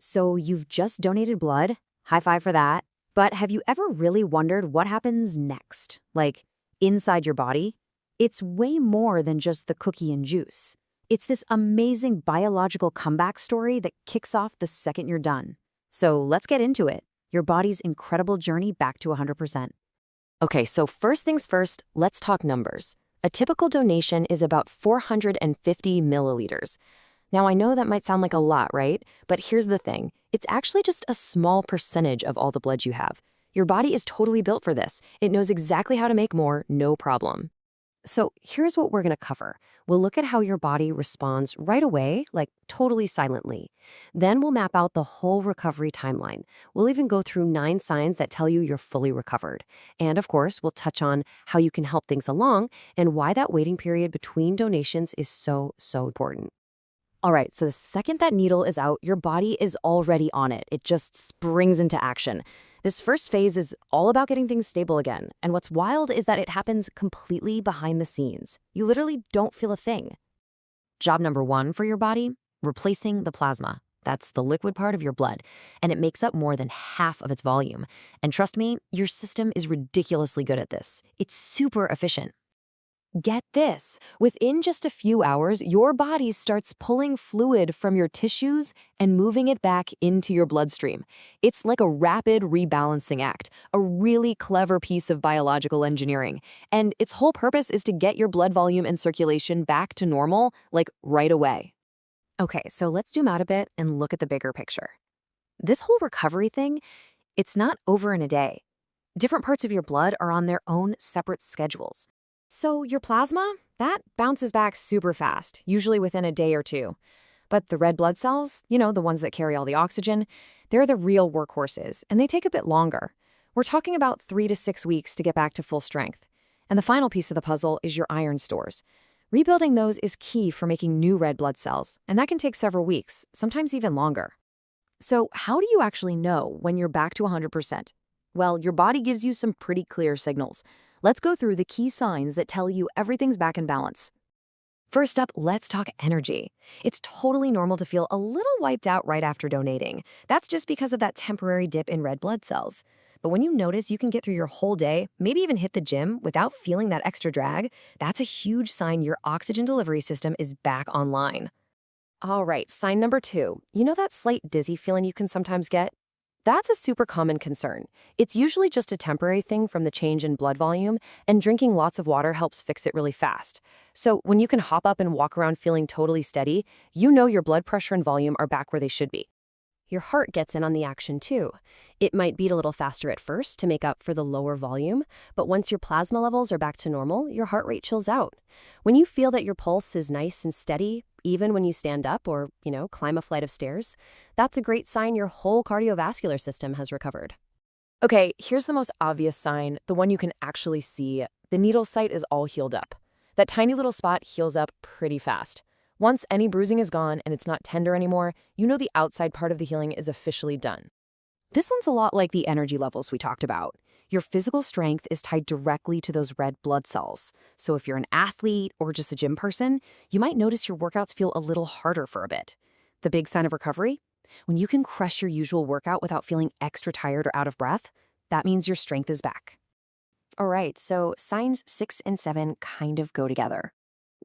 So you've just donated blood. High five for that. But have you ever really wondered what happens next? Like, inside your body? It's way more than just the cookie and juice. It's this amazing biological comeback story that kicks off the second you're done. So let's get into it. Your body's incredible journey back to 100%. Okay, so first things first, let's talk numbers. A typical donation is about 450 milliliters. Now, I know that might sound like a lot, right? But here's the thing. It's actually just a small percentage of all the blood you have. Your body is totally built for this. It knows exactly how to make more, no problem. So here's what we're going to cover. We'll look at how your body responds right away, like totally silently. Then we'll map out the whole recovery timeline. We'll even go through 9 signs that tell you you're fully recovered. And of course, we'll touch on how you can help things along and why that waiting period between donations is so important. All right, so the second that needle is out, your body is already on it. It just springs into action. This first phase is all about getting things stable again. And what's wild is that it happens completely behind the scenes. You literally don't feel a thing. Job number 1 for your body, replacing the plasma. That's the liquid part of your blood, and it makes up more than half of its volume. And trust me, your system is ridiculously good at this. It's super efficient. Get this, within just a few hours, your body starts pulling fluid from your tissues and moving it back into your bloodstream. It's like a rapid rebalancing act, a really clever piece of biological engineering. And its whole purpose is to get your blood volume and circulation back to normal, like right away. Okay, so let's zoom out a bit and look at the bigger picture. This whole recovery thing, it's not over in a day. Different parts of your blood are on their own separate schedules. So your plasma, that bounces back super fast, usually within a day or two. But the red blood cells, the ones that carry all the oxygen, they're the real workhorses, and they take a bit longer. We're talking about 3 to 6 weeks to get back to full strength. And the final piece of the puzzle is your iron stores. Rebuilding those is key for making new red blood cells, and that can take several weeks, sometimes even longer. So how do you actually know when you're back to 100%? Well, your body gives you some pretty clear signals. Let's go through the key signs that tell you everything's back in balance. First up, let's talk energy. It's totally normal to feel a little wiped out right after donating. That's just because of that temporary dip in red blood cells. But when you notice you can get through your whole day, maybe even hit the gym without feeling that extra drag, that's a huge sign your oxygen delivery system is back online. All right, sign number 2. You know that slight dizzy feeling you can sometimes get? That's a super common concern. It's usually just a temporary thing from the change in blood volume, and drinking lots of water helps fix it really fast. So when you can hop up and walk around feeling totally steady, you know your blood pressure and volume are back where they should be. Your heart gets in on the action too. It might beat a little faster at first to make up for the lower volume, but once your plasma levels are back to normal, your heart rate chills out. When you feel that your pulse is nice and steady, even when you stand up or, climb a flight of stairs, that's a great sign your whole cardiovascular system has recovered. Okay, here's the most obvious sign, the one you can actually see. The needle site is all healed up. That tiny little spot heals up pretty fast. Once any bruising is gone and it's not tender anymore, you know the outside part of the healing is officially done. This one's a lot like the energy levels we talked about. Your physical strength is tied directly to those red blood cells. So if you're an athlete or just a gym person, you might notice your workouts feel a little harder for a bit. The big sign of recovery? When you can crush your usual workout without feeling extra tired or out of breath, that means your strength is back. All right, so signs 6 and 7 kind of go together.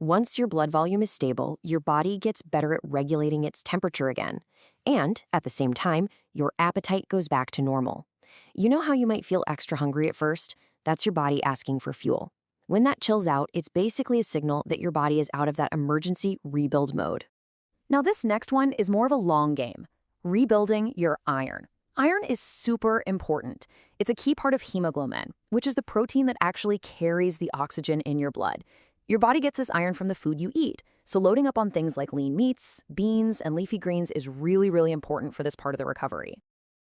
Once your blood volume is stable, your body gets better at regulating its temperature again. And, at the same time, your appetite goes back to normal. You know how you might feel extra hungry at first? That's your body asking for fuel. When that chills out, it's basically a signal that your body is out of that emergency rebuild mode. Now this next one is more of a long game. Rebuilding your iron. Iron is super important. It's a key part of hemoglobin, which is the protein that actually carries the oxygen in your blood. Your body gets this iron from the food you eat, so loading up on things like lean meats, beans, and leafy greens is really important for this part of the recovery.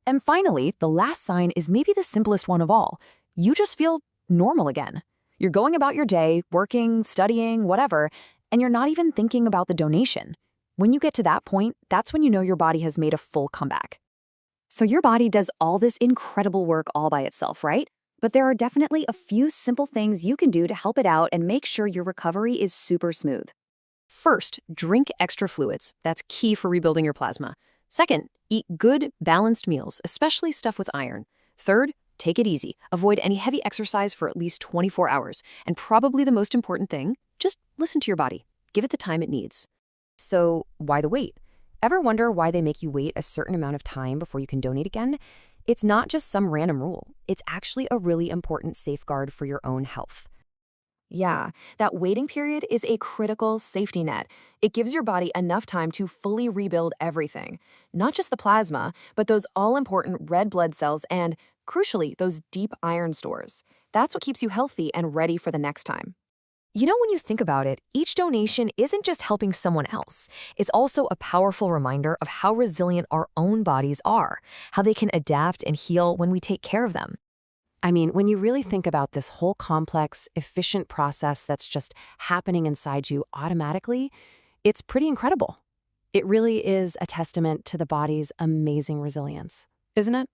And finally, the last sign is maybe the simplest one of all. You just feel normal again. You're going about your day, working, studying, whatever, and you're not even thinking about the donation. When you get to that point, that's when you know your body has made a full comeback. So your body does all this incredible work all by itself, right? But there are definitely a few simple things you can do to help it out and make sure your recovery is super smooth. First, drink extra fluids. That's key for rebuilding your plasma. Second, eat good, balanced meals, especially stuff with iron. Third, take it easy. Avoid any heavy exercise for at least 24 hours. And probably the most important thing, just listen to your body. Give it the time it needs. So, why the wait? Ever wonder why they make you wait a certain amount of time before you can donate again? It's not just some random rule. It's actually a really important safeguard for your own health. Yeah, that waiting period is a critical safety net. It gives your body enough time to fully rebuild everything, not just the plasma, but those all important red blood cells and, crucially, those deep iron stores. That's what keeps you healthy and ready for the next time. You know, when you think about it, each donation isn't just helping someone else. It's also a powerful reminder of how resilient our own bodies are, how they can adapt and heal when we take care of them. I mean, when you really think about this whole complex, efficient process that's just happening inside you automatically, it's pretty incredible. It really is a testament to the body's amazing resilience, isn't it?